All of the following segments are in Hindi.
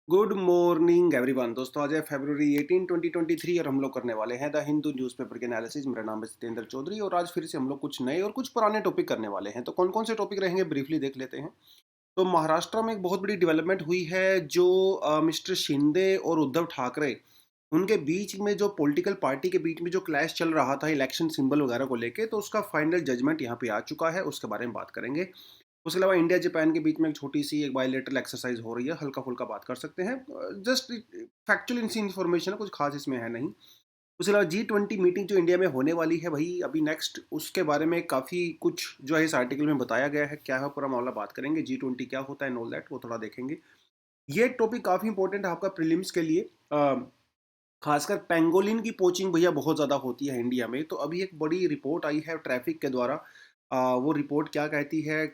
Good morning everyone. दोस्तों आज है फरवरी 18 2023 और हम लोग करने वाले हैं द हिंदू न्यूज़पेपर के एनालिसिस। मेरा नाम है सत्येंद्र चौधरी और आज फिर से हम लोग कुछ नए और कुछ पुराने टॉपिक करने वाले हैं। तो कौन कौन से टॉपिक रहेंगे ब्रीफली देख लेते हैं। तो महाराष्ट्र में एक बहुत बड़ी डेवलपमेंट हुई है जो मिस्टर शिंदे और उद्धव ठाकरे उनके बीच में जो पॉलिटिकल पार्टी के बीच में जो क्लैश चल रहा था इलेक्शन सिंबल वगैरह को लेके, तो उसका फाइनल जजमेंट यहाँ पे आ चुका है। उसके बारे में बात करेंगे। उसके अलावा इंडिया जापान के बीच में एक छोटी-सी एक बायलैटरल एक्सरसाइज़ हो रही है, हल्का-फुल्का बात कर सकते हैं। जस्ट फैक्चुअल सी इन्फॉर्मेशन है, कुछ ख़ास इसमें है नहीं। उसके अलावा जी20 मीटिंग जो इंडिया में होने वाली है भई अभी नेक्स्ट, उसके बारे में काफ़ी कुछ जो है इस आर्टिकल में बताया गया है, क्या है पूरा मामला बात करेंगे। जी20 क्या होता है एंड ऑल दैट वो थोड़ा देखेंगे। ये टॉपिक काफ़ी इंपॉर्टेंट है आपका प्रीलिम्स के लिए। ख़ासकर पेंगोलिन की पोचिंग भैया बहुत ज़्यादा होती है इंडिया में। तो अभी एक बड़ी रिपोर्ट आई है ट्रैफ़िक के द्वारा। वो रिपोर्ट क्या कहती है,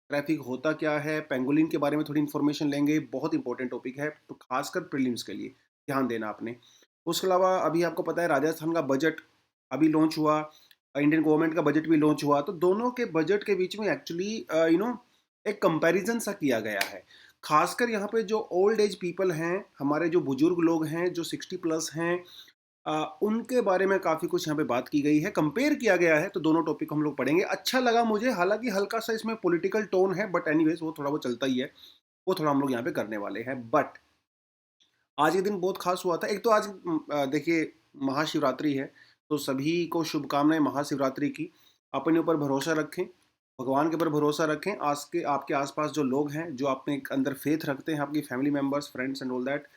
ट्रैफ़िक होता क्या है, पेंगोलिन के बारे में थोड़ी इन्फॉर्मेशन लेंगे। बहुत इंपॉर्टेंट टॉपिक है, तो ख़ासकर प्रीलिम्स के लिए ध्यान देना आपने। उसके अलावा अभी आपको पता है राजस्थान का बजट अभी लॉन्च हुआ, इंडियन गवर्नमेंट का बजट भी लॉन्च हुआ। तो दोनों के बजट के बीच में एक्चुअली एक कंपैरिज़न सा किया गया है। खासकर यहाँ पे जो ओल्ड एज पीपल हैं, हमारे जो बुजुर्ग लोग हैं, जो 60 प्लस हैं, उनके बारे में काफ़ी कुछ यहाँ पे बात की गई है, कंपेयर किया गया है। तो दोनों टॉपिक हम लोग पढ़ेंगे। अच्छा लगा मुझे, हालाँकि हल्का-सा इसमें पॉलिटिकल टोन है, बट एनीवेज़ वो थोड़ा बहुत चलता ही है। वो थोड़ा हम लोग यहाँ पे करने वाले हैं। बट आज के दिन बहुत ख़ास हुआ था। एक तो आज देखिए महाशिवरात्रि है, तो सभी को शुभकामनाएँ महाशिवरात्रि की। अपने ऊपर भरोसा रखें, भगवान के ऊपर भरोसा रखें। आस के आपके आस-पास जो लोग हैं, जो अपने अंदर फ़ेथ रखते हैं, आपकी family members, friends and all that,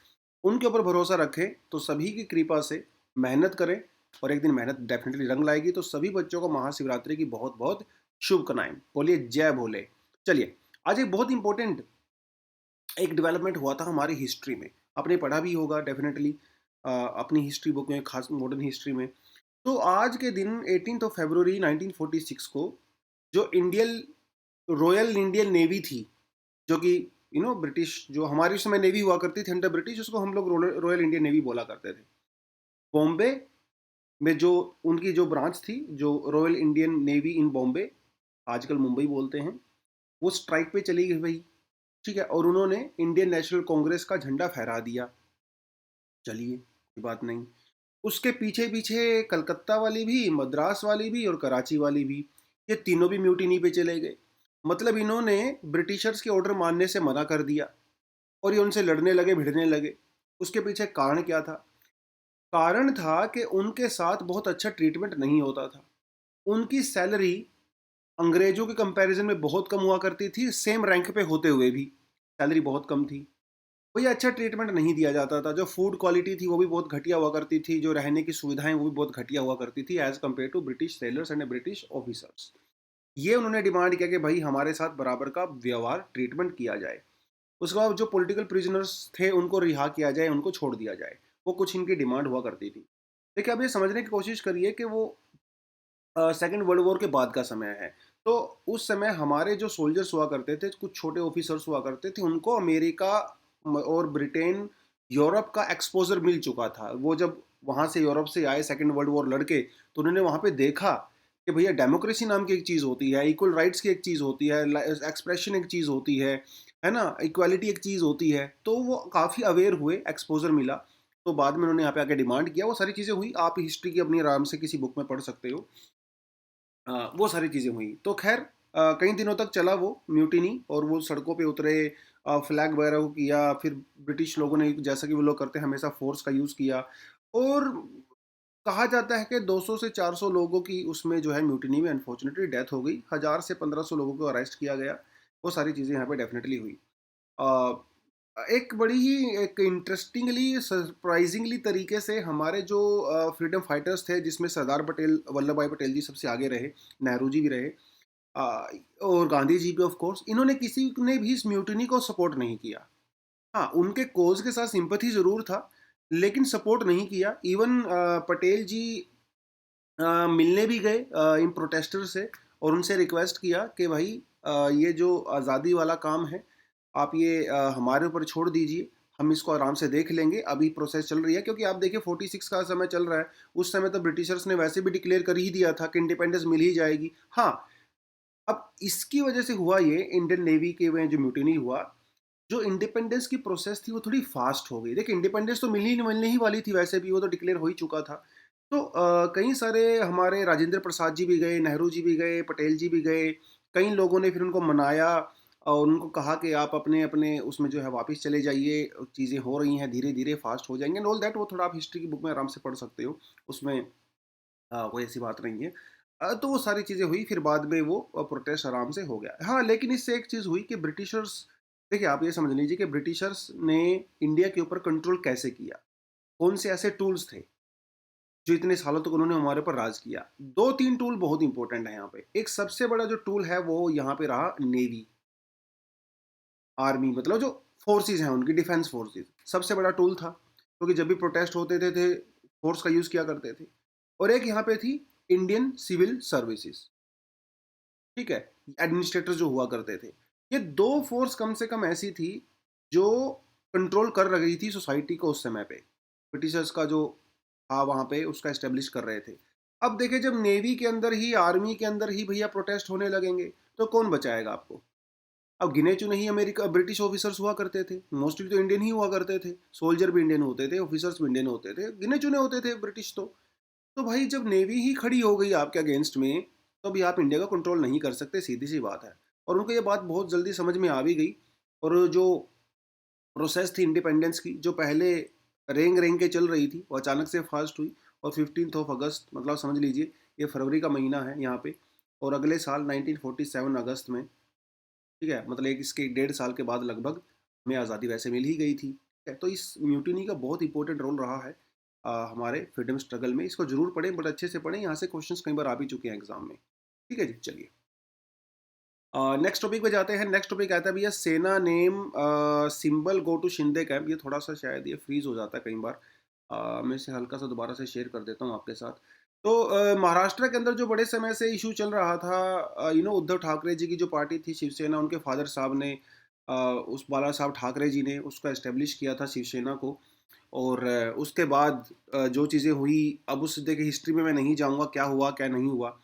उनके ऊपर भरोसा रखें। तो सभी की कृपा से मेहनत करें और एक दिन मेहनत डेफ़िनिटली रंग लाएगी। तो सभी बच्चों को महाशिवरात्रि की बहुत-बहुत शुभकामनाएँ। बोलिए जय भोले। चलिए, आज एक बहुत इम्पोर्टेंट एक डेवलपमेंट हुआ था हमारी हिस्ट्री में। आपने पढ़ा भी होगा डेफ़िनेटली अपनी हिस्ट्री बुक में, ख़ास मॉडर्न हिस्ट्री में। तो आज के दिन 18th ऑफ फ़रवरी 1946 को जो रॉयल इंडियन नेवी थी, जो कि ब्रिटिश, जो हमारी उस समय नेवी हुआ करती थी अंडर ब्रिटिश, उसको हम लोग रॉयल इंडियन नेवी बोला करते थे। बॉम्बे में जो उनकी जो ब्रांच थी, जो रॉयल इंडियन नेवी इन बॉम्बे, आजकल मुंबई बोलते हैं, वो स्ट्राइक पे चली गई भई, ठीक है? और उन्होंने इंडियन नेशनल कांग्रेस का झंडा फहरा दिया। चलिए, कोई बात नहीं। उसके पीछे-पीछे कलकत्ता वाली भी, मद्रास वाली भी और कराची वाली भी, ये तीनों भी म्यूटिनी पे चले गए। मतलब इन्होंने ब्रिटिशर्स के ऑर्डर मानने से मना कर दिया और ये उनसे लड़ने लगे, भिड़ने लगे। उसके पीछे कारण क्या था? कारण था कि उनके साथ बहुत अच्छा ट्रीटमेंट नहीं होता था। उनकी सैलरी अंग्रेज़ों के कंपैरिज़न में बहुत कम हुआ करती थी, सेम रैंक पे होते हुए भी, सैलरी बहुत कम थी। कोई अच्छा ट्रीटमेंट नहीं दिया जाता था। जो फूड क्वालिटी थी वो भी बहुत घटिया हुआ करती थी, जो रहने की सुविधाएँ वो भी बहुत घटिया हुआ करती थी as compare to British sailors and British officers. ये उन्होंने डिमांड किया कि भाई हमारे साथ बराबर का व्यवहार, ट्रीटमेंट किया जाए। उसके बाद जो पॉलिटिकल प्रिजनर्स थे उनको रिहा किया जाए, उनको छोड़ दिया जाए। वो कुछ इनकी डिमांड हुआ करती थी। देखिए, अब ये समझने की कोशिश करिए कि वो सेकंड वर्ल्ड वॉर के बाद का समय है। तो उस समय हमारे जो सोल्जर्स हुआ करते थे, कुछ छोटे ऑफिसर्स हुआ करते थे, उनको अमेरिका और ब्रिटेन, यूरोप का एक्सपोजर मिल चुका था। वो जब वहाँ से यूरोप से आए सेकंड वर्ल्ड वॉर लड़के, तो उन्होंने वहाँ पे देखा कि भैया डेमोक्रेसी नाम की एक चीज़ होती है, इक्वल राइट्स की एक चीज़ होती है, एक्सप्रेशन एक चीज़ होती है ना, इक्वालिटी एक चीज़ होती है। तो वो काफ़ी अवेयर हुए, एक्सपोजर मिला। तो बाद में उन्होंने यहाँ पे आके डिमांड किया, वो सारी चीज़ें हुई। आप हिस्ट्री की अपनी आराम से किसी बुक में पढ़ सकते हो। वो सारी चीज़ें हुई। तो ख़ैर कई दिनों तक चला वो म्यूटिनी, और वो सड़कों पे उतरे, फ्लैग वगैरह को किया, फिर ब्रिटिश लोगों ने जैसा कि वो लोग करते हैं हमेशा फ़ोर्स का यूज़ किया। और कहा जाता है कि 200 से 400 लोगों की उसमें जो है म्यूटिनी में अनफॉर्चुनेटली डेथ हो गई। 1000 से 1500 लोगों को अरेस्ट किया गया। वो सारी चीज़ें यहाँ पे डेफ़िनेटली हुई। अ, एक बड़ी ही एक इंटरेस्टिंगली, सरप्राइजिंगली तरीके से हमारे जो फ्रीडम फाइटर्स थे, जिसमें सरदार पटेल, वल्लभ भाई पटेल जी सबसे आगे रहे, नेहरू जी भी रहे, अ, और गांधी जी भी ऑफ कोर्स, इन्होंने किसी ने भी इस म्यूटिनी को सपोर्ट नहीं किया। हाँ, उनके कॉज के साथ सिंपैथी ज़रूर था, लेकिन सपोर्ट नहीं किया। इवन पटेल जी मिलने भी गए इन प्रोटेस्टर से, और उनसे रिक्वेस्ट किया कि भाई ये जो आज़ादी वाला काम है, आप ये हमारे ऊपर छोड़ दीजिए, हम इसको आराम से देख लेंगे। अभी प्रोसेस चल रही है, क्योंकि आप देखिए 46 का समय चल रहा है। उस समय तो ब्रिटिशर्स ने वैसे भी डिक्लेयर कर ही दिया था कि इंडिपेंडेंस मिल ही जाएगी। हाँ, अब इसकी वजह से हुआ ये, इंडियन नेवी के में जो म्यूटिनी हुआ, जो इंडिपेंडेंस की प्रोसेस थी वो थोड़ी फास्ट हो गई। देखिए इंडिपेंडेंस तो मिलने ही वाली थी वैसे भी, वो तो डिक्लेयर हो ही चुका था। तो कई सारे हमारे राजेंद्र प्रसाद जी भी गए, नेहरू जी भी गए, पटेल जी भी गए। कई लोगों ने फिर उनको मनाया और उनको कहा कि आप अपने अपने उसमें जो है वापस चले जाइए, चीज़ें हो रही हैं धीरे धीरे फास्ट हो जाएंगे एंड ऑल दैट। वो थोड़ा आप हिस्ट्री की बुक में आराम से पढ़ सकते हो, उसमें कोई ऐसी बात नहीं है। तो वो सारी चीज़ें हुई, फिर बाद में वो प्रोटेस्ट आराम से हो गया। हाँ, लेकिन इससे एक चीज़ हुई कि ब्रिटिशर्स, देखिए आप ये समझ लीजिए कि ब्रिटिशर्स ने इंडिया के ऊपर कंट्रोल कैसे किया? कौन से ऐसे टूल्स थे, जो इतने सालों तक उन्होंने हमारे ऊपर राज किया? 2-3 टूल बहुत इंपॉर्टेंट है यहाँ पे। एक सबसे बड़ा जो टूल है वो यहाँ पे रहा नेवी, आर्मी, मतलब जो फोर्सेस हैं उनकी, डिफेंस फोर्सेस सबसे बड़ा टूल था, क्योंकि जब भी प्रोटेस्ट होते थे फोर्स का यूज़ किया करते थे। और एक यहाँ पे थी इंडियन सिविल सर्विसेज, ठीक है, एडमिनिस्ट्रेटर जो हुआ करते थे। ये दो फोर्स कम से कम ऐसी थी जो कंट्रोल कर रही थी सोसाइटी को उस समय पे, ब्रिटिशर्स का जो था वहाँ पे उसका एस्टेब्लिश कर रहे थे। अब देखिए जब नेवी के अंदर ही, आर्मी के अंदर ही भैया प्रोटेस्ट होने लगेंगे, तो कौन बचाएगा आपको? अब गिने चुने ही अमेरिका ब्रिटिश ऑफिसर्स हुआ करते थे, मोस्टली तो इंडियन ही हुआ करते थे, सोल्जर भी इंडियन होते थे, ऑफिसर्स भी इंडियन होते थे, गिने चुने होते थे ब्रिटिश तो भाई जब नेवी ही खड़ी हो गई आपके अगेंस्ट में, तो अभी आप इंडिया का कंट्रोल नहीं कर सकते, सीधी सी बात है। और उनको ये बात बहुत जल्दी समझ में आ भी गई। और जो प्रोसेस थी इंडिपेंडेंस की, जो पहले रेंग रेंग के चल रही थी, वो अचानक से फास्ट हुई। और 15 अगस्त, मतलब समझ लीजिए ये फरवरी का महीना है यहाँ पे, और अगले साल 1947 अगस्त में, ठीक है, मतलब एक इसके 1.5 साल के बाद लगभग हमें आज़ादी वैसे मिल ही गई थी, ठीक है। तो इस म्यूटिनी का बहुत इंपॉर्टेंट रोल रहा है हमारे फ्रीडम स्ट्रगल में। इसको जरूर पढ़ें, बड़े अच्छे से पढ़ें, यहाँ से क्वेश्चंस कई बार आ भी चुके हैं एग्जाम में। ठीक है जी, चलिए नेक्स्ट टॉपिक पे जाते हैं। नेक्स्ट टॉपिक आता है भैया Sena name symbol go to Shinde camp. ये थोड़ा सा शायद ये फ्रीज हो जाता है कई बार, मैं इसे हल्का सा दोबारा से शेयर कर देता हूँ आपके साथ। तो महाराष्ट्र के अंदर जो बड़े समय से इशू चल रहा था, उद्धव ठाकरे जी की जो पार्टी थी शिवसेना, उनके फादर साहब ने, उस बाला साहब ठाकरे जी ने उसका इस्टेब्लिश किया था शिवसेना को। और उसके बाद जो चीज़ें हुई, अब उस देखिए हिस्ट्री में मैं नहीं जाऊँगा क्या हुआ क्या नहीं हुआ।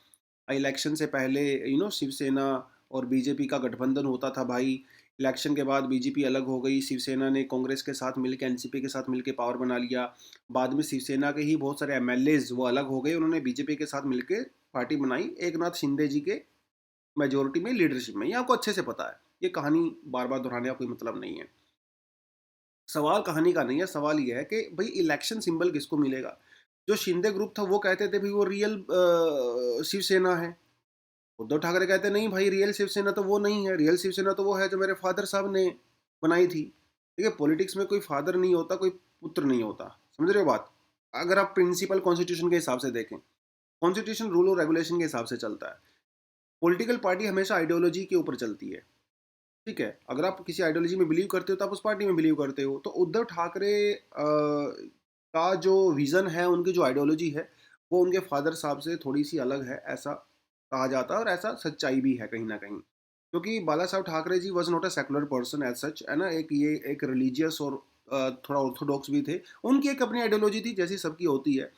इलेक्शन से पहले शिवसेना और बीजेपी का गठबंधन होता था भाई। इलेक्शन के बाद बीजेपी अलग हो गई, शिवसेना ने कांग्रेस के साथ मिलकर, एनसीपी के साथ मिलकर पावर बना लिया। बाद में शिवसेना के ही बहुत सारे एमएलएज वो अलग हो गए, उन्होंने बीजेपी के साथ मिलकर पार्टी बनाई एकनाथ शिंदे जी के मेजोरिटी में, लीडरशिप में। ये आपको अच्छे से पता है, ये कहानी बार बार दोहराने का कोई मतलब नहीं है। सवाल कहानी का नहीं है, सवाल ये है कि भाई इलेक्शन सिंबल किसको मिलेगा? जो शिंदे ग्रुप था वो कहते थे भाई वो रियल शिवसेना है। उद्धव ठाकरे कहते नहीं भाई, रियल शिवसेना तो वो नहीं है, रियल शिवसेना तो वो है जो मेरे फादर साहब ने बनाई थी। ठीक है, पॉलिटिक्स में कोई फादर नहीं होता, कोई पुत्र नहीं होता, समझ रहे हो बात? अगर आप प्रिंसिपल कॉन्स्टिट्यूशन के हिसाब से देखें, कॉन्स्टिट्यूशन रूल और रेगुलेशन के हिसाब से चलता है। पॉलिटिकल पार्टी हमेशा आइडियोलॉजी के ऊपर चलती है, ठीक है। अगर आप किसी आइडियोलॉजी में बिलीव करते हो तो आप उस पार्टी में बिलीव करते हो। तो उद्धव ठाकरे का जो विज़न है, उनकी जो आइडियोलॉजी है, वो उनके फादर साहब से थोड़ी सी अलग है, ऐसा कहा जाता है और ऐसा सच्चाई भी है कहीं ना कहीं। क्योंकि Balasaheb Thackeray ji was not a secular person as such, है ना, एक रिलीजियस और थोड़ा ऑर्थोडॉक्स भी थे। उनकी एक अपनी आइडियोलॉजी थी जैसी सबकी होती है।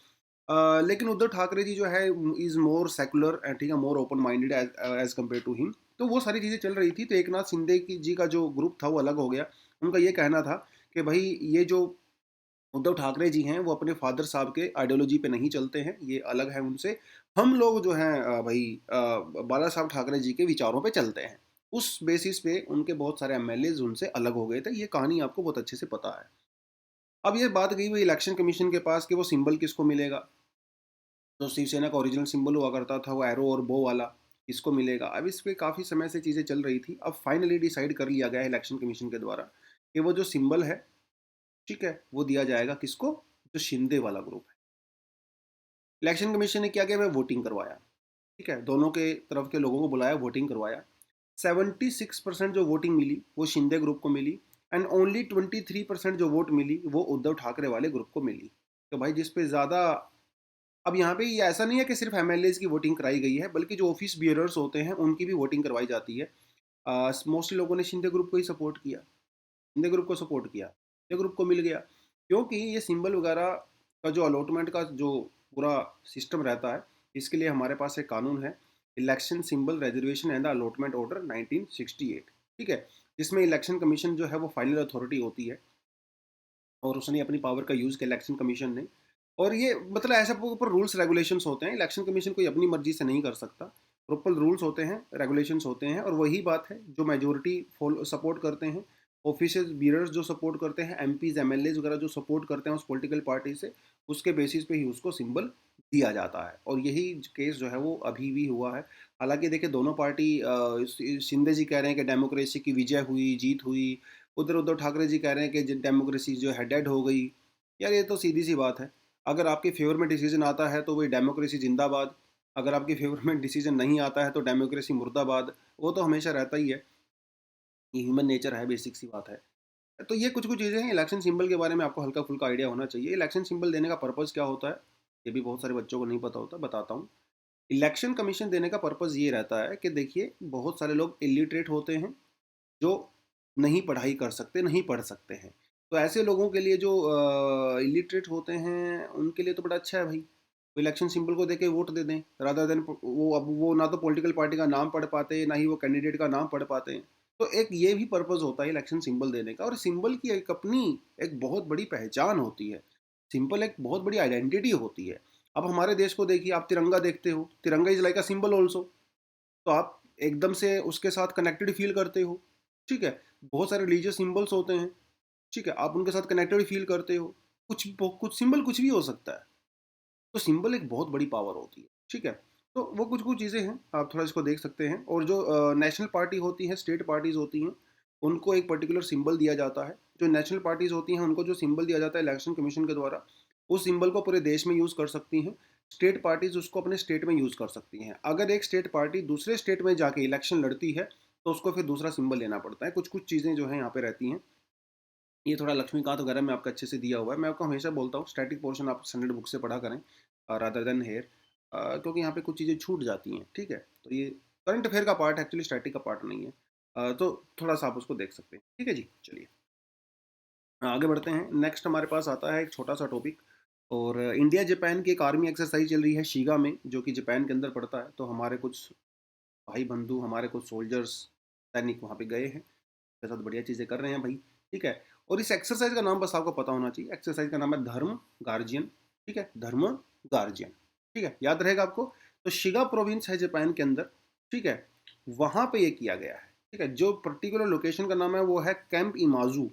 लेकिन उद्धव ठाकरे जी जो है इज़ मोर सेकुलर, ठीक है, more open minded as compare to him. तो वो सारी चीज़ें चल रही थी। तो एकनाथ शिंदे की जी का जो ग्रुप था वो अलग हो गया। उनका ये कहना था कि भाई ये जो उद्धव ठाकरे जी हैं वो अपने फादर साहब के आइडियोलॉजी पे नहीं चलते हैं, ये अलग है उनसे। हम लोग जो हैं भाई बाला साहब ठाकरे जी के विचारों पे चलते हैं। उस बेसिस पे उनके बहुत सारे एमएलएज उनसे अलग हो गए थे। ये कहानी आपको बहुत अच्छे से पता है। अब ये बात गई हुई इलेक्शन कमीशन के पास कि वो सिंबल किसको मिलेगा। जो शिवसेना का ओरिजिनल सिंबल हुआ करता था वो एरो और बो वाला, इसको मिलेगा। अब इस पे काफ़ी समय से चीज़ें चल रही थी, अब फाइनली डिसाइड कर लिया गया है इलेक्शन कमीशन के द्वारा कि वो जो सिंबल है, ठीक है, वो दिया जाएगा किसको? जो शिंदे वाला ग्रुप है। इलेक्शन कमीशन ने क्या किया, मैं वोटिंग करवाया, ठीक है, दोनों के तरफ के लोगों को बुलाया, वोटिंग करवाया। 76% जो वोटिंग मिली वो शिंदे ग्रुप को मिली, एंड ओनली 23% जो वोट मिली वो उद्धव ठाकरे वाले ग्रुप को मिली। तो भाई जिस पे ज़्यादा, अब यहाँ पे ये ऐसा नहीं है कि सिर्फ एमएलएज की वोटिंग कराई गई है, बल्कि जो ऑफिस बियरर्स होते हैं उनकी भी वोटिंग करवाई जाती है। मोस्टली लोगों ने शिंदे ग्रुप को ही सपोर्ट किया, शिंदे ग्रुप को सपोर्ट किया, शिंदे ग्रुप को मिल गया। क्योंकि ये सिंबल वगैरह का जो अलॉटमेंट का जो पूरा सिस्टम रहता है, इसके लिए हमारे पास एक कानून है, election symbol reservation and the allotment order 1968, ठीक है। जिसमें इलेक्शन कमीशन जो है वो फाइनल अथॉरिटी होती है, और उसने अपनी पावर का यूज़ किया इलेक्शन कमीशन ने। और ये मतलब ऐसे प्रॉपर रूल्स रेगुलेशंस होते हैं, इलेक्शन कमीशन कोई अपनी मर्जी से नहीं कर सकता, प्रॉपर रूल्स होते हैं, रेगुलेशंस होते हैं, और वही बात है जो मेजोरिटी फॉलो सपोर्ट करते हैं, ऑफिशियल बीयर्स जो सपोर्ट करते हैं, एमपीज एमएलएज वगैरह जो सपोर्ट करते हैं उस पॉलिटिकल पार्टी से, उसके बेसिस पे ही उसको सिंबल दिया जाता है। और यही केस जो है वो अभी भी हुआ है। हालांकि देखिए दोनों पार्टी, शिंदे जी कह रहे हैं कि डेमोक्रेसी की विजय हुई, जीत हुई, उधर उद्धव ठाकरे जी कह रहे हैं कि डेमोक्रेसी जो है डेड हो गई। यार ये तो सीधी सी बात है, अगर आपके फेवर में डिसीजन आता है तो वही डेमोक्रेसी जिंदाबाद, अगर आपके फेवर में डिसीजन नहीं आता है तो डेमोक्रेसी मुर्दाबाद। वो तो हमेशा रहता ही है, ये ह्यूमन नेचर है, बेसिक सी बात है। तो ये कुछ कुछ चीज़ें हैं इलेक्शन सिंबल के बारे में, आपको हल्का फुल्का आइडिया होना चाहिए। इलेक्शन सिंबल देने का पर्पज़ क्या होता है, ये भी बहुत सारे बच्चों को नहीं पता होता, बताता हूँ। इलेक्शन कमीशन देने का पर्पज़ ये रहता है कि देखिए बहुत सारे लोग इलिटरेट होते हैं, जो नहीं पढ़ाई कर सकते, नहीं पढ़ सकते हैं। तो ऐसे लोगों के लिए जो इलिटरेट होते हैं उनके लिए तो बड़ा अच्छा है भाई, वो इलेक्शन सिंबल को देके वोट दे दें, रादर देन वो, अब वो ना तो पॉलिटिकल पार्टी का नाम पढ़ पाते, ना ही वो कैंडिडेट का नाम पढ़ पाते हैं। तो एक ये भी पर्पज़ होता है इलेक्शन सिंबल देने का, और सिंबल की एक अपनी एक बहुत बड़ी पहचान होती है। सिंबल एक बहुत बड़ी आइडेंटिटी होती है। अब हमारे देश को देखिए, आप तिरंगा देखते हो, तिरंगा is like a symbol also, तो आप एकदम से उसके साथ कनेक्टेड फील करते हो। ठीक है, बहुत सारे रिलीजियस सिंबल्स होते हैं, ठीक है, आप उनके साथ कनेक्टेड फील करते हो। कुछ सिंबल कुछ भी हो सकता है, तो सिंबल एक बहुत बड़ी पावर होती है। ठीक है, तो वो कुछ कुछ चीज़ें हैं, आप थोड़ा इसको देख सकते हैं। और जो नेशनल पार्टी होती हैं, स्टेट पार्टीज होती हैं, उनको एक पर्टिकुलर सिंबल दिया जाता है। जो नेशनल पार्टीज होती हैं उनको जो सिंबल दिया जाता है इलेक्शन कमीशन के द्वारा, उस सिंबल को पूरे देश में यूज़ कर सकती हैं। स्टेट पार्टीज उसको अपने स्टेट में यूज़ कर सकती हैं। अगर एक स्टेट पार्टी दूसरे स्टेट में जाके इलेक्शन लड़ती है तो उसको फिर दूसरा सिंबल लेना पड़ता है। कुछ कुछ चीज़ें जो हैं यहाँ पे रहती हैं। ये थोड़ा लक्ष्मीकांत वगैरह में आपका अच्छे से दिया हुआ है। मैं आपको हमेशा बोलता हूँ स्टैटिक पोर्शन आप स्टैंडर्ड बुक से पढ़ा करें, रादर देन हेयर, क्योंकि यहाँ पे कुछ चीज़ें छूट जाती हैं। ठीक है, तो ये करंट अफेयर का पार्ट है, एक्चुअली स्टैटिक का पार्ट नहीं है। तो थोड़ा सा आप उसको देख सकते हैं। ठीक है जी, चलिए आगे बढ़ते हैं। नेक्स्ट हमारे पास आता है एक छोटा सा टॉपिक, और इंडिया जापान की एक आर्मी एक्सरसाइज चल रही है शीगा में, जो कि जापान के अंदर पड़ता है। तो हमारे कुछ भाई बंधु, हमारे कुछ सोल्जर्स, सैनिक वहाँ पे गए हैं, के साथ बढ़िया चीज़ें कर रहे हैं भाई। ठीक है, और इस एक्सरसाइज का नाम बस आपको पता होना चाहिए, एक्सरसाइज का नाम है धर्म गार्जियन। ठीक है, धर्म गार्जियन, ठीक है, याद रहेगा आपको। तो शिगा प्रोविंस है जापान के अंदर, ठीक है, वहाँ पे ये किया गया है। ठीक है, जो पर्टिकुलर लोकेशन का नाम है वो है कैंप इमाजू।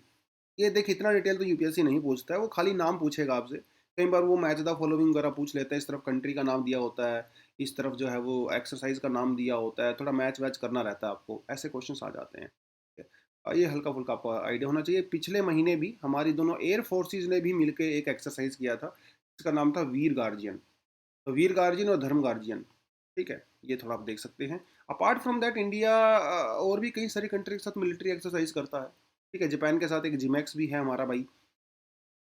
ये देख, इतना डिटेल तो यूपीएससी नहीं पूछता है, वो खाली नाम पूछेगा आपसे। कई बार वो मैच द फॉलोइंग वगैरह पूछ लेते हैं, इस तरफ कंट्री का नाम दिया होता है, इस तरफ जो है वो एक्सरसाइज का नाम दिया होता है, थोड़ा मैच वैच करना रहता है आपको, ऐसे क्वेश्चन आ जाते हैं। ये हल्का फुल्का आपको आइडिया होना चाहिए। पिछले महीने भी हमारी दोनों एयर फोर्सेज ने भी मिलकर एक एक्सरसाइज किया था, इसका नाम था वीर गार्जियन। तो वीर गार्जियन और धर्म गार्जियन, ठीक है, ये थोड़ा आप देख सकते हैं। अपार्ट फ्रॉम दैट इंडिया और भी कई सारी कंट्री के साथ मिलिट्री एक्सरसाइज करता है। ठीक है, जापान के साथ एक जिमैक्स भी है हमारा भाई,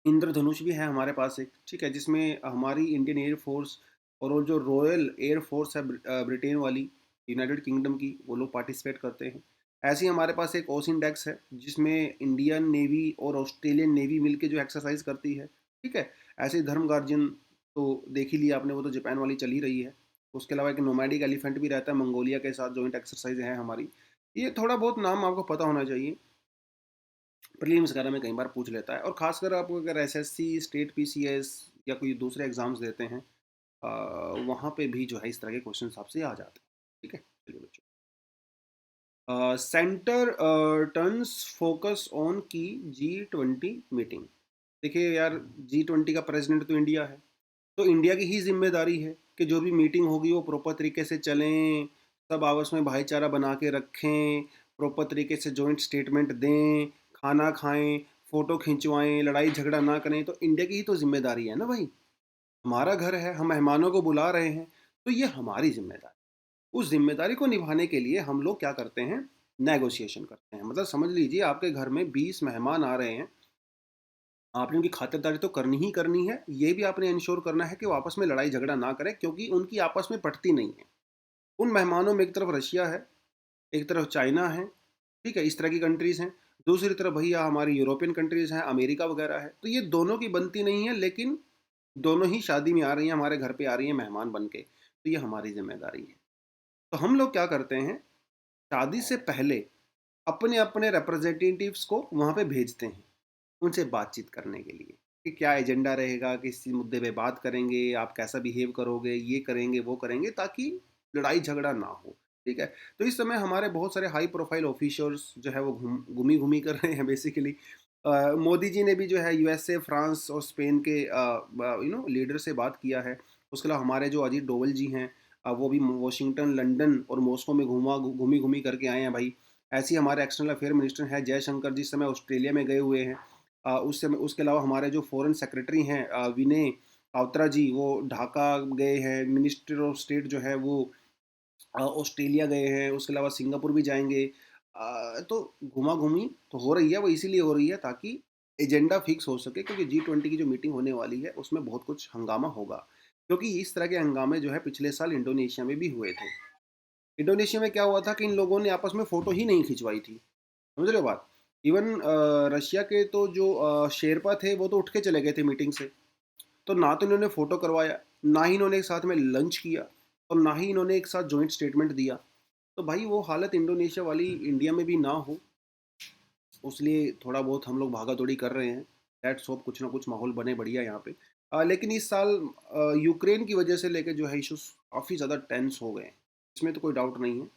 इंद्रधनुष भी है हमारे पास एक, ठीक है, जिसमें हमारी इंडियन एयर फोर्स और वो जो रॉयल एयर फोर्स है ब्रिटेन वाली, यूनाइटेड किंगडम की, वो लोग पार्टिसिपेट करते हैं। ऐसे ही हमारे पास एक ओसिन डेक्स है, जिसमें इंडियन नेवी और ऑस्ट्रेलियन नेवी मिलके जो एक्सरसाइज करती है। ठीक है, ऐसे ही धर्म गार्जियन तो देख ही लिया आपने, वो तो जापान वाली चल ही रही है। उसके अलावा एक नोमैडिक एलिफेंट भी रहता है मंगोलिया के साथ, जॉइंट एक्सरसाइज है हमारी। ये थोड़ा बहुत नाम आपको पता होना चाहिए, प्रीलिम्स वगैरह में कई बार पूछ लेता है। और खासकर आप अगर एसएससी, स्टेट पीसीएस या कोई दूसरे एग्जाम्स देते हैं, वहाँ पे भी जो है इस तरह के क्वेश्चन आपसे आ जाते हैं। ठीक है, चलिए बच्चों, सेंटर टर्न्स फोकस ऑन की G20 मीटिंग। देखिए यार, G20 का प्रेसिडेंट तो इंडिया है, तो इंडिया की ही जिम्मेदारी है कि जो भी मीटिंग होगी वो प्रॉपर तरीके से चलें, सब आपस में भाईचारा बना के रखें, प्रॉपर तरीके से जॉइंट स्टेटमेंट दें, खाना खाएं, फोटो खिंचवाएं, लड़ाई झगड़ा ना करें। तो इंडिया की ही तो जिम्मेदारी है ना भाई, हमारा घर है, हम मेहमानों को बुला रहे हैं, तो ये हमारी जिम्मेदारी। उस जिम्मेदारी को निभाने के लिए हम लोग क्या करते हैं, नेगोशिएशन करते हैं। मतलब समझ लीजिए आपके घर में 20 मेहमान आ रहे हैं, आपने उनकी खातिरदारी तो करनी ही करनी है, ये भी आपने इंश्योर करना है कि वो आपस में लड़ाई झगड़ा ना करें, क्योंकि उनकी आपस में पटती नहीं है। उन मेहमानों में एक तरफ रशिया है, एक तरफ चाइना है, ठीक है, इस तरह की कंट्रीज़ हैं, दूसरी तरफ भैया हमारी यूरोपियन कंट्रीज़ हैं, अमेरिका वगैरह है। तो ये दोनों की बनती नहीं है, लेकिन दोनों ही शादी में आ रही हैं, हमारे घर पे आ रही हैं मेहमान बन के, तो ये हमारी जिम्मेदारी है। तो हम लोग क्या करते हैं, शादी से पहले अपने अपने रिप्रेजेंटेटिव्स को वहाँ पे भेजते हैं उनसे बातचीत करने के लिए कि क्या एजेंडा रहेगा, किस मुद्दे पे बात करेंगे, आप कैसा बिहेव करोगे, ये करेंगे वो करेंगे, ताकि लड़ाई झगड़ा ना हो। ठीक है। तो इस समय हमारे बहुत सारे हाई प्रोफाइल ऑफिसर्स जो है वो घूमी घूमी कर रहे हैं बेसिकली। मोदी जी ने भी जो है यूएसए, फ्रांस और स्पेन के लीडर से बात किया है। उसके अलावा हमारे जो अजीत डोवल जी हैं, वो भी वॉशिंगटन, लंदन और मॉस्को में घूमी घूमी करके आए हैं भाई। ऐसे ही हमारे एक्सटर्नल अफेयर मिनिस्टर हैं जयशंकर, जिस समय ऑस्ट्रेलिया में गए हुए हैं। उस समय उसके अलावा हमारे जो फॉरेन सेक्रेटरी हैं विनय क्वात्रा जी, वो ढाका गए हैं। मिनिस्टर ऑफ स्टेट जो है वो ऑस्ट्रेलिया गए हैं। उसके अलावा सिंगापुर भी जाएंगे। तो घुमा घूमी तो हो रही है, वो इसीलिए हो रही है ताकि एजेंडा फिक्स हो सके, क्योंकि G20 की जो मीटिंग होने वाली है उसमें बहुत कुछ हंगामा होगा। क्योंकि इस तरह के हंगामे जो है पिछले साल इंडोनेशिया में भी हुए थे। इंडोनेशिया में क्या हुआ था कि इन लोगों ने आपस में फ़ोटो ही नहीं खिंचवाई थी। समझ रहे हो बात? इवन रशिया के तो जो शेरपा थे वो तो उठ के चले गए थे मीटिंग से। तो ना तो इन्होंने फ़ोटो करवाया, ना ही इन्होंने एक साथ में लंच किया, और ना ही इन्होंने एक साथ जॉइंट स्टेटमेंट दिया। तो भाई वो हालत इंडोनेशिया वाली इंडिया में भी ना हो, उसलिए थोड़ा बहुत हम लोग भागा दौड़ी कर रहे हैं। लेट्स होप कुछ ना कुछ माहौल बने बढ़िया यहाँ पे। लेकिन इस साल यूक्रेन की वजह से लेके जो है इश्यूज काफ़ी ज़्यादा टेंस हो गए हैं, इसमें तो कोई डाउट नहीं है।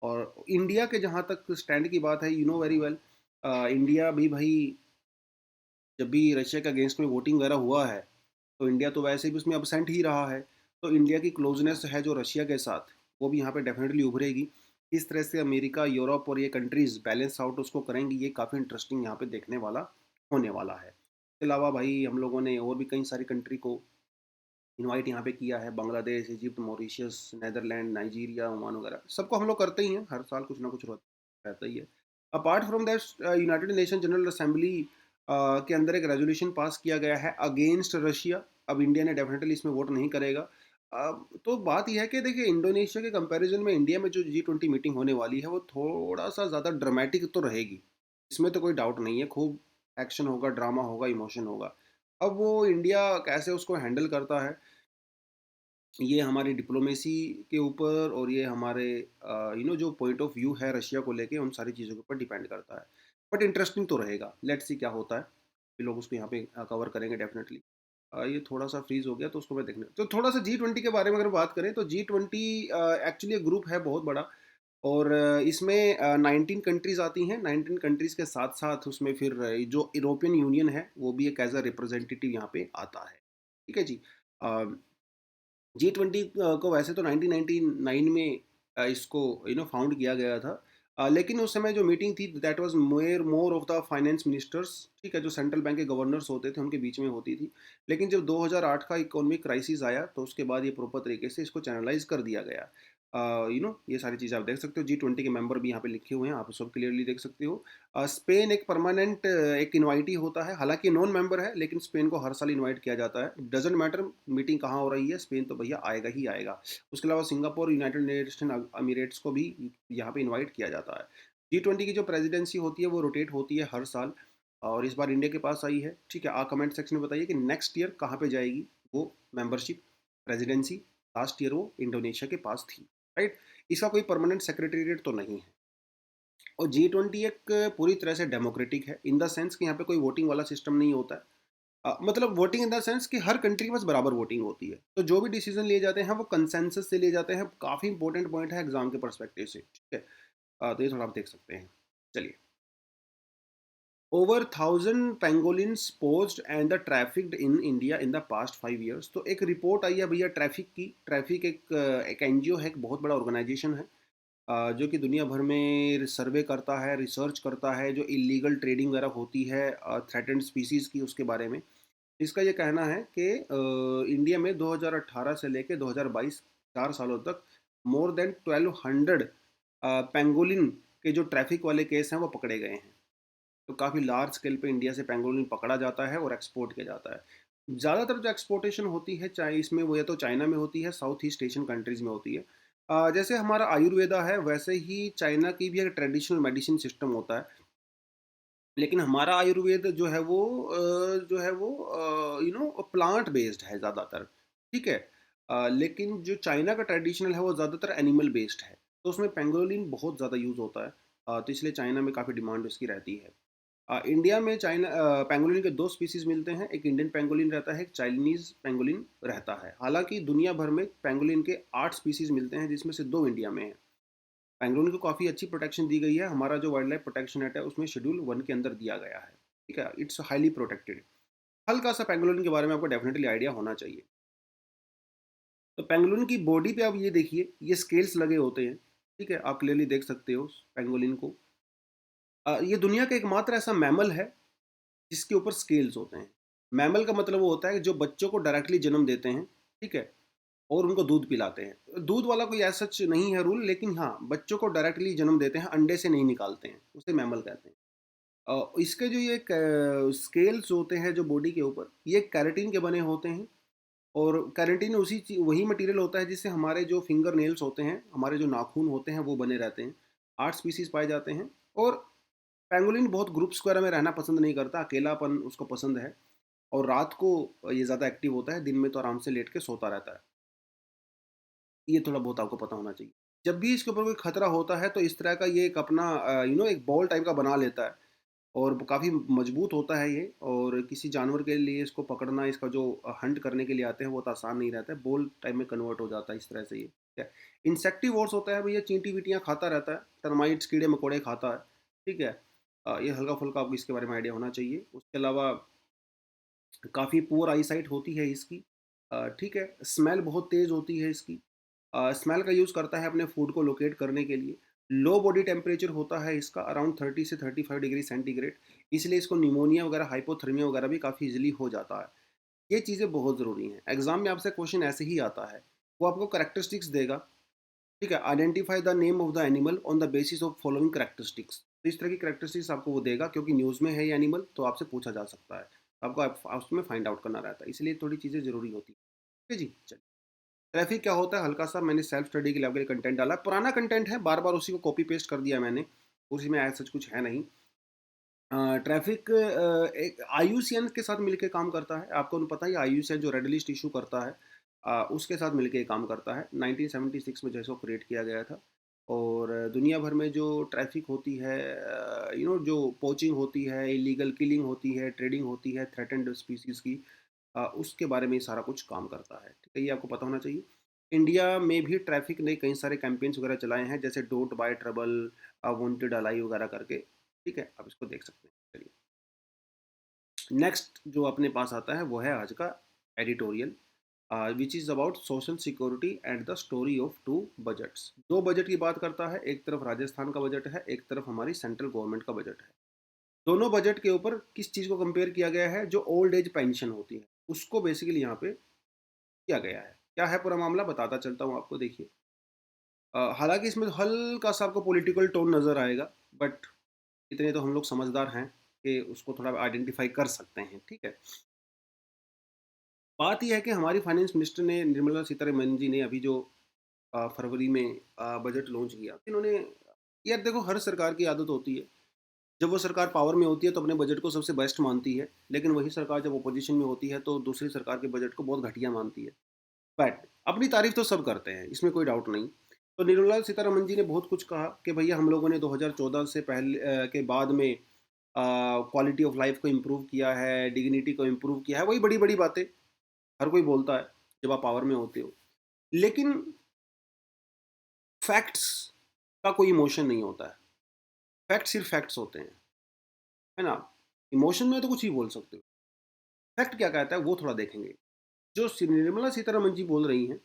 और इंडिया के जहाँ तक स्टैंड की बात है, you know very well, India भी भाई जब भी रशिया के अगेंस्ट में वोटिंग वगैरह हुआ है, तो इंडिया तो वैसे भी उसमें अपसेंट ही रहा है। तो इंडिया की क्लोजनेस है जो रशिया के साथ, वो भी यहाँ पे डेफिनेटली उभरेगी। किस तरह से अमेरिका, यूरोप और ये कंट्रीज़ बैलेंस आउट उसको करेंगी, ये काफ़ी इंटरेस्टिंग यहाँ पे देखने वाला होने वाला है। इसके अलावा भाई हम लोगों ने और भी कई सारी कंट्री को इनवाइट यहाँ पे किया है। Bangladesh, Egypt, Mauritius, Netherland, Nigeria, Oman वगैरह सबको हम लोग करते ही हैं, हर साल कुछ ना कुछ रहता ही है। Apart from that, United nation general assembly के अंदर एक रेजोल्यूशन पास किया गया है अगेंस्ट रशिया। अब इंडिया ने डेफिनेटली इसमें वोट नहीं करेगा। तो बात यह है कि देखिए, इंडोनेशिया के कंपैरिजन में इंडिया में जो G20 मीटिंग होने वाली है वो थोड़ा सा ज़्यादा ड्रामेटिक तो रहेगी। इसमें तो कोई डाउट नहीं है, खूब एक्शन होगा, ड्रामा होगा, इमोशन होगा। अब वो इंडिया कैसे उसको हैंडल करता है, ये हमारी डिप्लोमेसी के ऊपर और ये हमारे जो पॉइंट ऑफ व्यू है रशिया को लेके, उन सारी चीज़ों के ऊपर डिपेंड करता है। बट इंटरेस्टिंग तो रहेगा, लेट्स सी क्या होता है। ये लोग उसको यहाँ पे कवर करेंगे डेफिनेटली। ये थोड़ा सा फ्रीज हो गया तो उसको मैं देखने, तो थोड़ा सा G20 के बारे में अगर बात करें तो G20 एक्चुअली ग्रुप है बहुत बड़ा। और इसमें 19 कंट्रीज़ आती हैं। 19 कंट्रीज़ के साथ साथ उसमें फिर जो यूरोपियन यूनियन है वो भी एक एज अ रिप्रेजेंटेटिव यहाँ पे आता है। ठीक है जी। G20 को वैसे तो 1999 में इसको फाउंड किया गया था। लेकिन उस समय जो मीटिंग थी that was more of the finance ministers. ठीक है, जो सेंट्रल बैंक के गवर्नर्स होते थे उनके बीच में होती थी। लेकिन जब 2008 का इकोनॉमिक क्राइसिस आया तो उसके बाद ये प्रॉपर तरीके से इसको चैनलाइज कर दिया गया। ये सारी चीज़ें आप देख सकते हो। G20 के मेंबर भी यहाँ पे लिखे हुए हैं, आप सब क्लियरली देख सकते हो। स्पेन एक परमानेंट एक इनवाइटी होता है, हालांकि नॉन मेंबर है, लेकिन स्पेन को हर साल इनवाइट किया जाता है। डजेंट मैटर मीटिंग कहाँ हो रही है, स्पेन तो भैया आएगा ही आएगा। उसके अलावा सिंगापुर, यूनाइटेड नेशन अमीरेट्स को भी यहाँ पे इनवाइट किया जाता है। G20 की जो प्रेसिडेंसी होती है वो रोटेट होती है हर साल, और इस बार इंडिया के पास आई है। ठीक है, आप कमेंट सेक्शन में बताइए कि नेक्स्ट ईयर कहाँ पे जाएगी वो मेंबरशिप, प्रेसिडेंसी। लास्ट ईयर वो इंडोनेशिया के पास थी, राइट। इसका कोई परमानेंट सेक्रेटेरिएट तो नहीं है। और G20 एक पूरी तरह से डेमोक्रेटिक है, इन द सेंस कि यहाँ पे कोई वोटिंग वाला सिस्टम नहीं होता है। मतलब वोटिंग इन द सेंस कि हर कंट्री के पास बराबर वोटिंग होती है, तो जो भी डिसीजन लिए जाते हैं वो कंसेंसस से लिए जाते हैं। काफ़ी इंपॉर्टेंट पॉइंट है एग्जाम के परस्पेक्टिव से। ठीक है। तो ये थोड़ा आप देख सकते हैं। चलिए। Over 1000 pangolins posed and the trafficked in India in the past 5 years. तो एक रिपोर्ट आई है भैया ट्रैफिक की। ट्रैफिक एक एनजीओ है, एक बहुत बड़ा ऑर्गेनाइजेशन है, जो कि दुनिया भर में सर्वे करता है, रिसर्च करता है, जो इलीगल ट्रेडिंग वगैरह होती है थ्रेटेंड स्पीसीज़ की, उसके बारे में। इसका ये कहना है कि इंडिया में 2018 से लेके 2022 4 सालों तक मोर देन 1200 पेंगोलिन के जो ट्रैफिक वाले केस हैं वो पकड़े गए हैं। तो काफ़ी लार्ज स्केल पे इंडिया से पेंगोलिन पकड़ा जाता है और एक्सपोर्ट किया जाता है। ज़्यादातर जो एक्सपोर्टेशन होती है चाहे इसमें वो या तो चाइना में होती है, साउथ ईस्ट एशियन कंट्रीज़ में होती है। जैसे हमारा आयुर्वेदा है वैसे ही चाइना की भी एक ट्रेडिशनल मेडिसिन सिस्टम होता है। लेकिन हमारा आयुर्वेद जो है वो प्लांट बेस्ड है ज़्यादातर। ठीक है। लेकिन जो चाइना का ट्रेडिशनल है वो ज़्यादातर एनिमल बेस्ड है, तो उसमें पेंगोलिन बहुत ज़्यादा यूज़ होता है। तो इसलिए चाइना में काफ़ी डिमांड उसकी रहती है। इंडिया में चाइना पेंगोलिन के 2 स्पीसीज़ मिलते हैं, एक इंडियन पेंगोलिन रहता है, एक चाइनीज़ पेंगोलिन रहता है। हालाँकि दुनिया भर में पेंगोलिन के 8 स्पीसीज़ मिलते हैं, जिसमें से 2 इंडिया में हैं। पेंगोलिन को काफ़ी अच्छी प्रोटेक्शन दी गई है, हमारा जो वाइल्ड लाइफ प्रोटेक्शन एक्ट है उसमें शेड्यूल 1 के अंदर दिया गया है, ठीक है? It's highly protected. हल्का-सा पेंगोलिन के बारे में आपको डेफिनिटली आइडिया होना चाहिए। तो पेंगोलिन की बॉडी पे आप ये देखिए, ये स्केल्स लगे होते हैं, ठीक है? आप क्लियरली देख सकते हो पेंगोलिन को। ये दुनिया का एकमात्र ऐसा मैमल है जिसके ऊपर स्केल्स होते हैं। मैमल का मतलब वो होता है कि जो बच्चों को डायरेक्टली जन्म देते हैं, ठीक है? और उनको दूध पिलाते हैं। दूध वाला कोई एज़ सच नहीं है रूल, लेकिन हाँ, बच्चों को डायरेक्टली जन्म देते हैं, अंडे से नहीं निकालते हैं, उसे मैमल कहते हैं। इसके जो ये स्केल्स होते हैं जो बॉडी के ऊपर, ये केराटिन के बने होते हैं और केराटिन वही मटेरियल होता है जिससे हमारे जो फिंगर नेल्स होते हैं, हमारे जो नाखून होते हैं, वो बने रहते हैं। 8 स्पीसीज़ पाए जाते हैं और पेंगोलिन बहुत ग्रुप्स वगैरह में रहना पसंद नहीं करता, अकेलापन उसको पसंद है और रात को ये ज़्यादा एक्टिव होता है, दिन में तो आराम से लेट के सोता रहता है। ये थोड़ा बहुत आपको पता होना चाहिए। जब भी इसके ऊपर कोई खतरा होता है तो इस तरह का ये एक अपना एक बॉल टाइप का बना लेता है और काफ़ी मजबूत होता है ये और किसी जानवर के लिए इसको पकड़ना, इसका जो हंट करने के लिए आते हैं वो तो आसान नहीं रहता है, बॉल टाइप में कन्वर्ट हो जाता है इस तरह से ये, ठीक है। इंसेक्टिवोर्स होता है भैया, चींटी-वींटियाँ खाता रहता है, टर्माइट्स कीड़े-मकोड़े खाता है, ठीक है। ये हल्का-फुल्का आपको इसके बारे में आइडिया होना चाहिए। उसके अलावा काफ़ी पुअर आईसाइट होती है इसकी, ठीक है। स्मेल बहुत तेज़ होती है इसकी। स्मेल का यूज़ करता है अपने फूड को लोकेट करने के लिए। लो बॉडी टेम्परेचर होता है इसका अराउंड 30 से 35 डिग्री सेंटीग्रेड, इसलिए इसको निमोनिया वगैरह, हाइपोथर्मिया वगैरह भी काफ़ी ईज़िली हो जाता है। ये चीज़ें बहुत ज़रूरी हैं। एग्ज़ाम में आपसे क्वेश्चन ऐसे ही आता है। वो आपको कैरेक्टरिस्टिक्स देगा, ठीक है। Identify the name of the animal on the basis of following characteristics. तो इस तरह की कैरेक्टरिस्टिक्स आपको वो देगा, क्योंकि न्यूज़ में है ये एनिमल तो आपसे पूछा जा सकता है। आपको उसमें फाइंड आउट करना रहता है, इसलिए थोड़ी चीज़ें ज़रूरी होती हैं। ठीक है जी, चलिए। ट्रैफिक क्या होता है, हल्का सा मैंने सेल्फ स्टडी के लिए आपके लिए कंटेंट डाला है। पुराना कंटेंट है, बार बार उसी को कॉपी पेस्ट कर दिया मैंने, उसी में ऐसा सच कुछ है नहीं। ट्रैफिक एक आईयूसीएन के साथ मिलके काम करता है, आपको पता ही, आईयूसीएन जो रेड लिस्ट इशू करता है, उसके साथ मिलके ये काम करता है। 1976 में जो है सो क्रिएट किया गया था और दुनिया भर में जो ट्रैफिक होती है, जो पोचिंग होती है, इलीगल किलिंग होती है, ट्रेडिंग होती है थ्रेटेंड स्पीसीज़ की, उसके बारे में ये सारा कुछ काम करता है, ठीक है, ये आपको पता होना चाहिए। इंडिया में भी ट्रैफिक ने कई सारे कैंपेन्स वगैरह चलाए हैं, जैसे don't buy trouble, wanted alive वगैरह करके, ठीक है, आप इसको देख सकते हैं। चलिए, नेक्स्ट जो अपने पास आता है वो है आज का editorial, which is about social security and the story of two budgets. दो बजट की बात करता है, एक तरफ राजस्थान का बजट है, एक तरफ हमारी सेंट्रल गवर्नमेंट का बजट है। दोनों बजट के ऊपर किस चीज़ को कंपेयर किया गया है, जो ओल्ड एज पेंशन होती है उसको बेसिकली यहाँ पे किया गया है। क्या है पूरा मामला, बताता चलता हूँ आपको, देखिए। हालांकि इसमें हल्का सा आपको पॉलिटिकल टोन नज़र आएगा, बट इतने तो हम लोग समझदार हैं कि उसको थोड़ा आइडेंटिफाई कर सकते हैं, ठीक है। बात यह है कि हमारी फाइनेंस मिनिस्टर ने, निर्मला सीतारमन जी ने, अभी जो फरवरी में बजट लॉन्च किया, इन्होंने, यार देखो, हर सरकार की आदत होती है, जब वो सरकार पावर में होती है तो अपने बजट को सबसे बेस्ट मानती है, लेकिन वही सरकार जब अपोजिशन में होती है तो दूसरी सरकार के बजट को बहुत घटिया मानती है। बट अपनी तारीफ तो सब करते हैं, इसमें कोई डाउट नहीं। तो निर्मला सीतारमन जी ने बहुत कुछ कहा कि भैया हम लोगों ने 2014 से पहले के बाद में क्वालिटी ऑफ लाइफ को इम्प्रूव किया है, डिग्निटी को इम्प्रूव किया है, वही बड़ी बड़ी बातें हर कोई बोलता है जब आप पावर में होते हो। लेकिन फैक्ट्स का कोई इमोशन नहीं होता है, फैक्ट सिर्फ फैक्ट्स होते हैं, है ना। इमोशन में तो कुछ ही बोल सकते हो, फैक्ट क्या कहता है वो थोड़ा देखेंगे। जो निर्मला सीतारमन जी बोल रही हैं,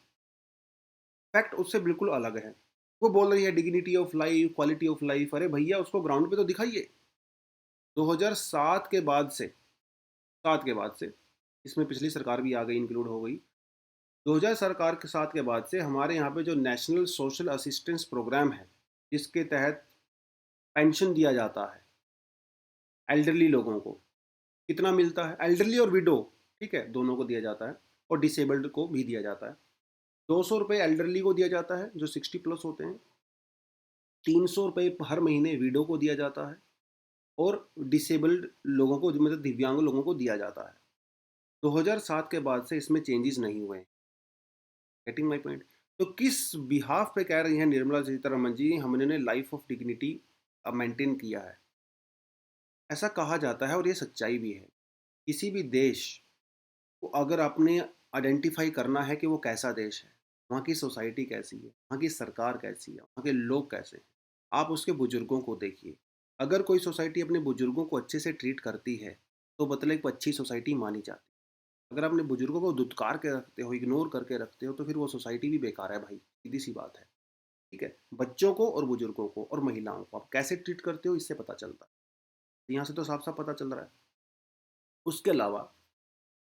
फैक्ट उससे बिल्कुल अलग है। वो बोल रही है dignity of life, quality of life, अरे भैया उसको ग्राउंड पे तो दिखाइए। 2007 के बाद से, 7 के बाद से, इसमें पिछली सरकार भी आ गई, इंक्लूड हो गई। 2000 सरकार के 7 के बाद से हमारे यहाँ पे जो नेशनल सोशल असिस्टेंस प्रोग्राम है, जिसके तहत पेंशन दिया जाता है एल्डरली लोगों को, कितना मिलता है, एल्डरली और विडो, ठीक है, दोनों को दिया जाता है, और डिसेबल्ड को भी दिया जाता है। 200 रुपये एल्डरली को दिया जाता है जो 60+ होते हैं, 300 रुपये हर महीने विडो को दिया जाता है, और डिसेबल्ड लोगों को, मतलब दिव्यांग लोगों को दिया जाता है। 2007 के बाद से इसमें चेंजेस नहीं हुए। Getting my point. तो किस बिहाफ पे कह रही हैं निर्मला सीतारमन जी, हमने लाइफ ऑफ डिग्निटी मेंटेन किया है। ऐसा कहा जाता है और ये सच्चाई भी है। किसी भी देश को अगर आपने आइडेंटिफाई करना है कि वो कैसा देश है, वहाँ की सोसाइटी कैसी है, वहाँ की सरकार कैसी है, वहाँ के लोग कैसे हैं, आप उसके बुजुर्गों को देखिए। अगर कोई सोसाइटी अपने बुजुर्गों को अच्छे से ट्रीट करती है तो मतलब एक अच्छी सोसाइटी मानी जाती है। अगर अपने बुजुर्गों को दुत्कार के रखते हो, इग्नोर करके रखते हो, तो फिर वो सोसाइटी भी बेकार है भाई, सीधी सी बात है। ठीक है, बच्चों को और बुजुर्गों को और महिलाओं को आप कैसे ट्रीट करते हो इससे पता चलता है। यहाँ से तो साफ साफ पता चल रहा है। उसके अलावा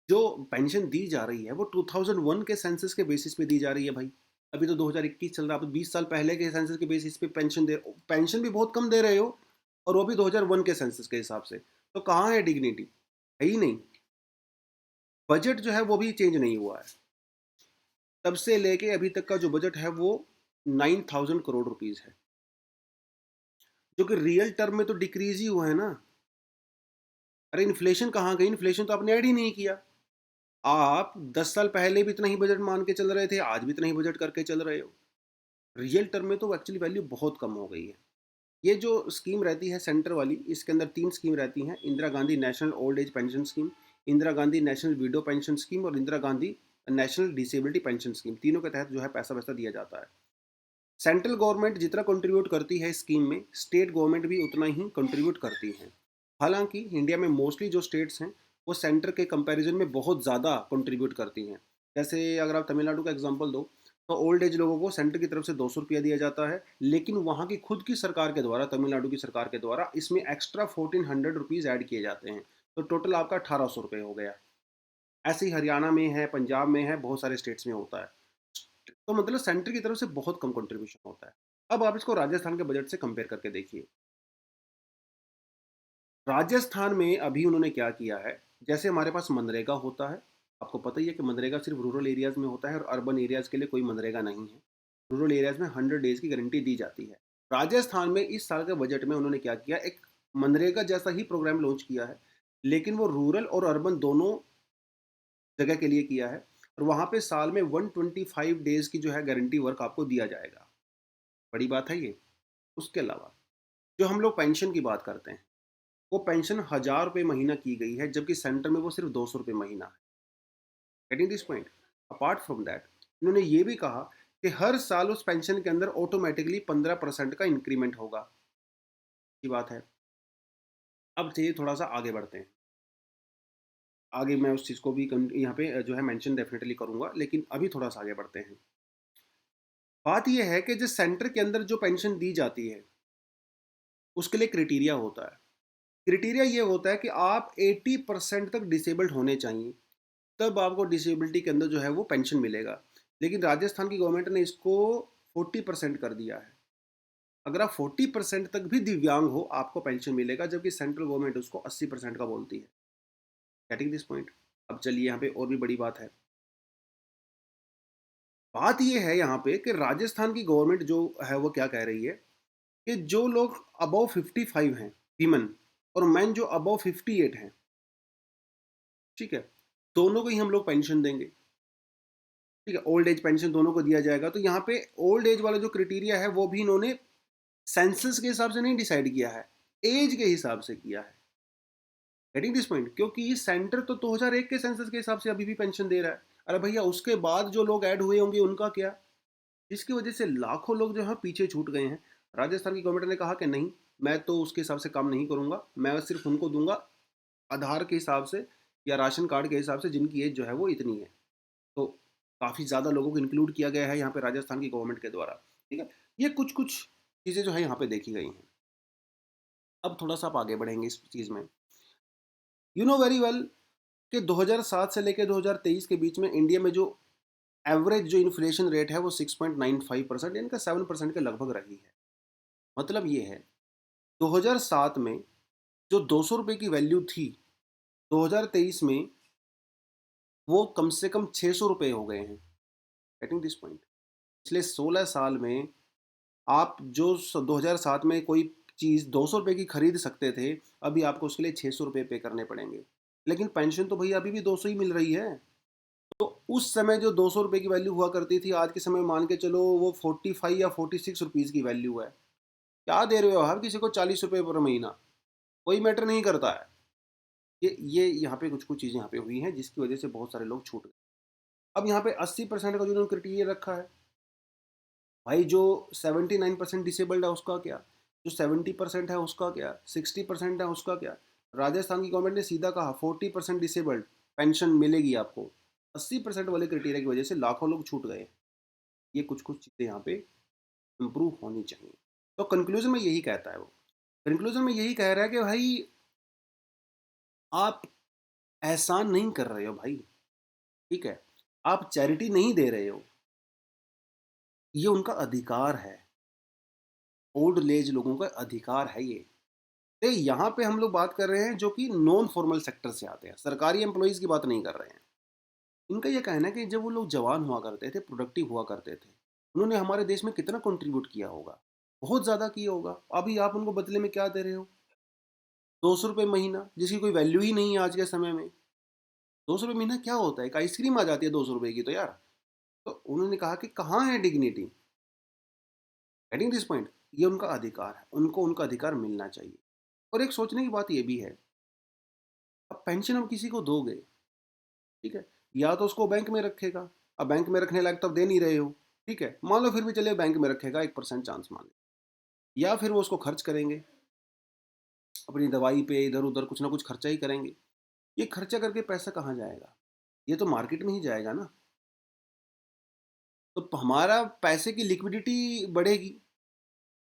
जो पेंशन दी जा रही है वो 2001 के सेंसस के बेसिस पे दी जा रही है भाई। अभी तो 2021 चल रहा है, आप 20 साल पहले के सेंसस के बेसिस पे पेंशन भी बहुत कम दे रहे हो, और वो भी 2001 के सेंसस के हिसाब से। तो कहाँ है डिग्निटी? है ही नहीं। बजट जो है वो भी चेंज नहीं हुआ है। तब से लेके अभी तक का जो बजट है वो 9,000 करोड़ रुपीज है, जो कि रियल टर्म में तो डिक्रीज ही हुआ है ना। अरे इन्फ्लेशन कहाँ गई? इन्फ्लेशन तो आपने ऐड ही नहीं किया। आप 10 साल पहले भी इतना ही बजट मान के चल रहे थे, आज भी इतना ही बजट करके चल रहे हो। रियल टर्म में तो एक्चुअली वैल्यू बहुत कम हो गई है। ये जो स्कीम रहती है सेंटर वाली, इसके अंदर 3 स्कीम रहती हैं: Indira Gandhi national old age pension scheme, Indira Gandhi national widow pension scheme और Indira Gandhi national disability pension scheme. तीनों के तहत जो है पैसा वैसा दिया जाता है। सेंट्रल गवर्नमेंट जितना कंट्रीब्यूट करती है स्कीम में, स्टेट गवर्नमेंट भी उतना ही कंट्रीब्यूट करती है। हालांकि इंडिया में मोस्टली जो स्टेट्स हैं वो सेंटर के कंपैरिजन में बहुत ज़्यादा कंट्रीब्यूट करती हैं। जैसे अगर आप तमिलनाडु का एग्जांपल दो, तो ओल्ड एज लोगों को सेंटर की तरफ से 200 रुपया दिया जाता है, लेकिन वहाँ की खुद की सरकार के द्वारा, तमिलनाडु की सरकार के द्वारा इसमें एक्स्ट्रा 1400 रुपीज़ ऐड किए जाते हैं। तो टोटल आपका 1800 रुपये हो गया। ऐसे ही हरियाणा में है, पंजाब में है, बहुत सारे स्टेट्स में होता है। तो मतलब सेंटर की तरफ से बहुत कम कंट्रीब्यूशन होता है। अब आप इसको राजस्थान के बजट से कंपेयर करके देखिए। राजस्थान में अभी उन्होंने क्या किया है, जैसे हमारे पास मनरेगा होता है, आपको पता ही है कि मनरेगा सिर्फ रूरल एरियाज़ में होता है और अर्बन एरियाज़ के लिए कोई मनरेगा नहीं है। रूरल एरियाज़ में 100 डेज़ की गारंटी दी जाती है। राजस्थान में इस साल के बजट में उन्होंने क्या किया, एक मनरेगा जैसा ही प्रोग्राम लॉन्च किया है, लेकिन वो रूरल और अर्बन दोनों जगह के लिए किया है। और वहाँ पे साल में 125 डेज़ की जो है गारंटी वर्क आपको दिया जाएगा। बड़ी बात है ये। उसके अलावा जो हम लोग पेंशन की बात करते हैं, वो पेंशन 1,000 रुपये महीना की गई है, जबकि सेंटर में वो सिर्फ 200 रुपये महीना है। Getting this point? Apart from that, इन्होंने ये भी कहा कि हर साल उस पेंशन के अंदर ऑटोमेटिकली 15% का इंक्रीमेंट होगा। की बात है। अब चलिए थोड़ा सा आगे बढ़ते हैं। आगे मैं उस चीज़ को भी यहाँ पे जो है मेंशन डेफिनेटली करूँगा, लेकिन अभी थोड़ा सा आगे बढ़ते हैं। बात यह है कि जिस सेंटर के अंदर जो पेंशन दी जाती है उसके लिए क्राइटेरिया होता है। क्राइटेरिया ये होता है कि आप 80% तक डिसेबल्ड होने चाहिए, तब आपको डिसेबिलिटी के अंदर जो है वो पेंशन मिलेगा। लेकिन राजस्थान की गवर्नमेंट ने इसको 40% कर दिया है। अगर आप 40% तक भी दिव्यांग हो आपको पेंशन मिलेगा, जबकि सेंट्रल गवर्नमेंट उसको 80% का बोलती है। Getting this point? अब चलिए यहाँ पे और भी बड़ी बात है। बात यह है यहाँ पे कि राजस्थान की गवर्नमेंट जो है वो क्या कह रही है कि जो लोग अबव 55 हैं, वीमेन और मैन जो अबव 58 हैं, ठीक है, दोनों को ही हम लोग पेंशन देंगे। ठीक है, ओल्ड एज पेंशन दोनों को दिया जाएगा। तो यहाँ पे ओल्ड एज वाला जो क्राइटेरिया है वो भी इन्होंने सेंसस के हिसाब से नहीं डिसाइड किया है, एज के हिसाब से किया है। Getting this point? क्योंकि सेंटर तो 2001 के सेंसस के हिसाब से अभी भी पेंशन दे रहा है। अरे भैया, उसके बाद जो लोग ऐड हुए होंगे उनका क्या? जिसकी वजह से लाखों लोग जो है पीछे छूट गए हैं। राजस्थान की गवर्नमेंट ने कहा कि नहीं, मैं तो उसके हिसाब से काम नहीं करूंगा, मैं सिर्फ उनको दूंगा आधार के हिसाब से या राशन कार्ड के हिसाब से जिनकी एज जो है वो इतनी है। तो काफ़ी ज़्यादा लोगों को इंक्लूड किया गया है यहाँ पे राजस्थान की गवर्नमेंट के द्वारा। ठीक है, ये कुछ कुछ चीज़ें जो है यहाँ पे देखी गई हैं। अब थोड़ा सा आप आगे बढ़ेंगे इस चीज़ में। यू नो वेरी वेल कि 2007 से लेकर 2023 के बीच में इंडिया में जो एवरेज जो इन्फ्लेशन रेट है वो 6.95%, यानी कि 7% के लगभग रही है। मतलब ये है, 2007 में जो 200 रुपये की वैल्यू थी, 2023 में वो कम से कम 600 रुपये हो गए हैं। Getting this point? पिछले 16 साल में आप जो 2007 में कोई चीज़ 200 रुपये की खरीद सकते थे, अभी आपको उसके लिए 600 रुपये पे करने पड़ेंगे। लेकिन पेंशन तो भैया अभी भी 200 ही मिल रही है। तो उस समय जो 200 रुपये की वैल्यू हुआ करती थी, आज के समय मान के चलो वो 45 या 46 रुपीज़ की वैल्यू है। क्या दे रहे हो हर किसी को 40 रुपये पर महीना, कोई मैटर नहीं करता है। ये यहाँ पे कुछ कुछ चीज़ें यहाँ पे हुई हैं जिसकी वजह से बहुत सारे लोग छूट गए। अब यहाँ पे 80% का जो उन्होंने क्राइटेरिया रखा है, भाई जो 79% डिसेबल्ड है उसका क्या, जो 70% है उसका क्या, 60% है उसका क्या। राजस्थान की गवर्नमेंट ने सीधा कहा 40% डिसेबल्ड पेंशन मिलेगी आपको। 80% वाले क्राइटेरिया की वजह से लाखों लोग छूट गए। ये कुछ कुछ चीज़ें यहाँ पे इम्प्रूव होनी चाहिए। तो कंक्लूजन में यही कहता है वो, कंक्लूजन में यही कह रहा है कि भाई आप एहसान नहीं कर रहे हो भाई, ठीक है, आप चैरिटी नहीं दे रहे हो, ये उनका अधिकार है, ओल्ड एज लोगों का अधिकार है ये। तो यहाँ पे हम लोग बात कर रहे हैं जो कि नॉन फॉर्मल सेक्टर से आते हैं, सरकारी एम्प्लॉयज़ की बात नहीं कर रहे हैं। इनका ये कहना है कि जब वो लोग जवान हुआ करते थे, प्रोडक्टिव हुआ करते थे, उन्होंने हमारे देश में कितना कंट्रीब्यूट किया होगा, बहुत ज़्यादा किया होगा। अभी आप उनको बदले में क्या दे रहे हो, 200 रुपये महीना, जिसकी कोई वैल्यू ही नहीं है आज के समय में। 200 रुपये महीना क्या होता है, एक आइसक्रीम आ जाती है 200 रुपये की तो यार। तो उन्होंने कहा कि कहाँ है डिग्निटी, गेटिंग दिस पॉइंट। ये उनका अधिकार है, उनको उनका अधिकार मिलना चाहिए। और एक सोचने की बात ये भी है, अब पेंशन हम किसी को दोगे, ठीक है, या तो उसको बैंक में रखेगा, अब बैंक में रखने लायक तो अब दे नहीं रहे हो, ठीक है, मान लो फिर भी चले बैंक में रखेगा, 1% चांस मान लो, या फिर वो उसको खर्च करेंगे अपनी दवाई पे, इधर उधर कुछ ना कुछ खर्चा ही करेंगे। ये खर्चा करके पैसा कहाँ जाएगा, ये तो मार्केट में ही जाएगा ना। तो हमारा पैसे की लिक्विडिटी बढ़ेगी,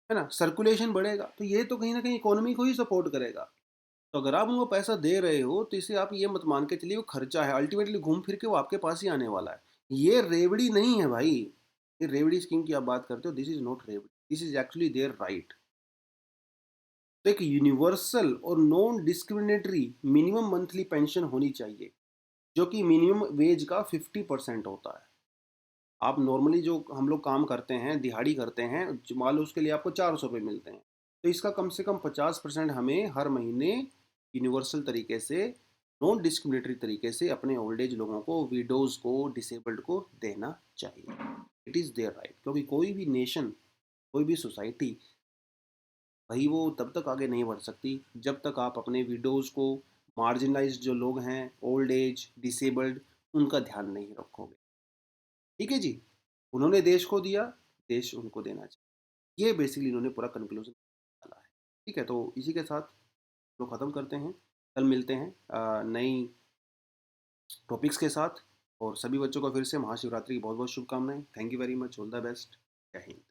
है ना, सर्कुलेशन बढ़ेगा, तो ये तो कहीं ना कहीं इकोनॉमी को ही सपोर्ट करेगा। तो अगर आप उनको पैसा दे रहे हो तो इसे आप ये मत मान के चलिए वो खर्चा है, अल्टीमेटली घूम फिर के वो आपके पास ही आने वाला है। ये रेवड़ी नहीं है भाई, ये रेवड़ी स्कीम की आप बात करते हो, this is not revdi, this is actually their right. तो एक यूनिवर्सल और non discriminatory minimum monthly pension होनी चाहिए, जो कि मिनिमम वेज का 50% होता है। आप नॉर्मली जो हम लोग काम करते हैं, दिहाड़ी करते हैं, मान लो उसके लिए आपको 400 रुपये मिलते हैं, तो इसका कम से कम 50% हमें हर महीने यूनिवर्सल तरीके से, नॉन डिस्क्रिमिनेटरी तरीके से अपने ओल्ड एज लोगों को, विडोज़ को, डिसेबल्ड को देना चाहिए। इट इज़ देयर राइट, क्योंकि कोई भी नेशन, कोई भी सोसाइटी, भाई वो तब तक आगे नहीं बढ़ सकती जब तक आप अपने विडोज़ को, मार्जिनलाइज्ड जो लोग हैं, ओल्ड एज, डिसेबल्ड, उनका ध्यान नहीं रखोगे। ठीक है जी, उन्होंने देश को दिया, देश उनको देना चाहिए। ये बेसिकली इन्होंने पूरा कंक्लूजन डाला है। ठीक है, तो इसी के साथ लोग ख़त्म करते हैं। कल मिलते हैं नई टॉपिक्स के साथ। और सभी बच्चों को फिर से महाशिवरात्रि की बहुत बहुत शुभकामनाएं। Thank you very much, all the best. जय हिंद।